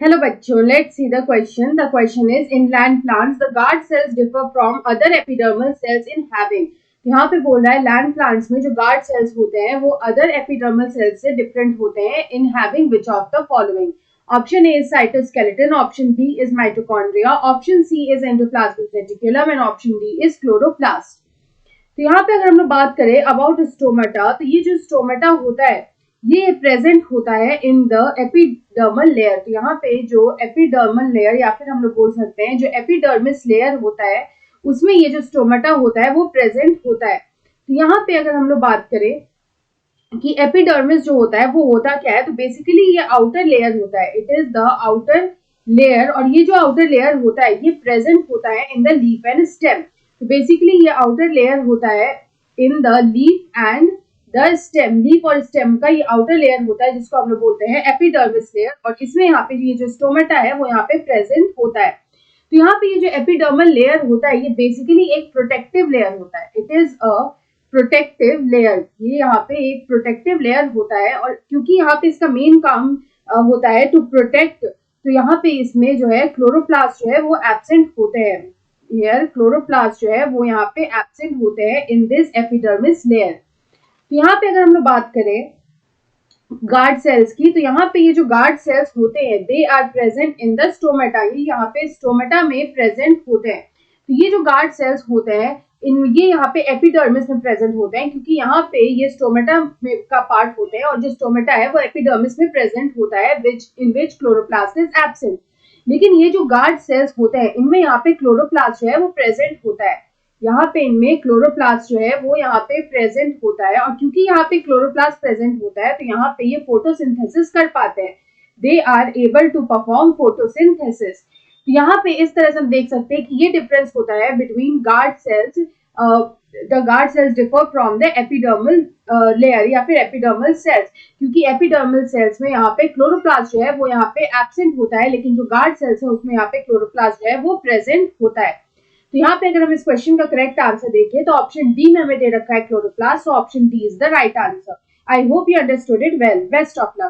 Hello बच्चों, let's see the question. The question is, in land plants, the guard cells differ from other epidermal cells in having. यहाँ पे बोल रहा है land plants में जो गार्ड सेल्स होते हैं वो अदर एपिडर्मल सेल्स से डिफरेंट होते हैं in having which of the following. Option A is cytoskeleton, option B is mitochondria, option C is endoplasmic reticulum and option D is chloroplast. तो यहाँ पे अगर हम लोग बात करें अबाउट स्टोमेटा, तो ये जो स्टोमेटा होता है ये प्रेजेंट होता है इन द एपिडर्मल लेयर. तो यहाँ पे जो एपिडर्मल लेयर या फिर हम लोग बोल सकते हैं जो एपिडर्मिस लेयर होता है उसमें ये जो स्टोमेटा होता है वो प्रेजेंट होता है. तो यहाँ पे अगर हम लोग बात करें कि एपिडर्मिस जो होता है वो होता क्या है, तो बेसिकली ये आउटर लेयर होता है. It is the outer layer और ये जो आउटर लेयर होता है ये प्रेजेंट होता है in the leaf and stem. तो बेसिकली ये आउटर लेयर होता है in the leaf and the stem. Leaf और स्टेम का ये आउटर लेयर होता है जिसको हम लोग बोलते हैं एपिडर्मिस लेयर, और इसमें यहाँ पे ये जो स्टोमेटा है वो यहाँ पे प्रेजेंट होता है. तो यहाँ पे ये जो एपिडर्मल लेयर होता है ये बेसिकली एक प्रोटेक्टिव लेयर होता है. It is a protective layer. ये यहाँ पे एक प्रोटेक्टिव लेयर होता है और क्योंकि यहाँ पे इसका मेन काम होता है टू प्रोटेक्ट, तो यहाँ पे इसमें जो है क्लोरोप्लास्ट जो है वो एब्सेंट होते हैं. हियर क्लोरोप्लास्ट जो है वो यहाँ पे एब्सेंट होते हैं इन दिस एपिडर्मिस लेयर. तो यहाँ पे अगर हम लोग बात करें गार्ड सेल्स की, तो यहाँ पे ये जो गार्ड सेल्स होते हैं they are present in the stomata. ये यहाँ पे स्टोमेटा में प्रेजेंट होते हैं. तो ये जो गार्ड सेल्स होते हैं ये यहाँ पे एपिडर्मिस में प्रेजेंट होते हैं क्योंकि यहाँ पे ये स्टोमेटा का पार्ट होते हैं और जो स्टोमेटा है वो एपिडर्मिस में प्रेजेंट होता है इन विच क्लोरोप्लास्ट इज एब्सेंट. लेकिन ये जो गार्ड सेल्स होते हैं इनमें यहाँ पे क्लोरोप्लास्ट जो है वो प्रेजेंट होता है. यहाँ पे इनमें क्लोरोप्लास्ट जो है वो यहाँ पे प्रेजेंट होता है और क्योंकि यहाँ पे क्लोरोप्लास्ट प्रेजेंट होता है तो यहाँ पे ये फोटोसिंथेसिस कर पाते हैं. They are able to perform photosynthesis. तो यहाँ पे इस तरह से हम देख सकते हैं कि ये डिफरेंस होता है between guard cells. The guard cells differ from the epidermal layer या फिर एपिडर्मल सेल्स, क्योंकि एपिडर्मल सेल्स में यहाँ पे क्लोरोप्लास्ट जो है वो यहाँ पे एब्सेंट होता है लेकिन जो गार्ड सेल्स है उसमें यहाँ पे क्लोरोप्लास्ट जो है वो प्रेजेंट होता है. तो यहाँ पे अगर हम इस क्वेश्चन का करेक्ट आंसर देखें तो ऑप्शन डी में हमें दे रखा है chloroplast, so option D is the right answer. I hope you understood it well. Best of luck.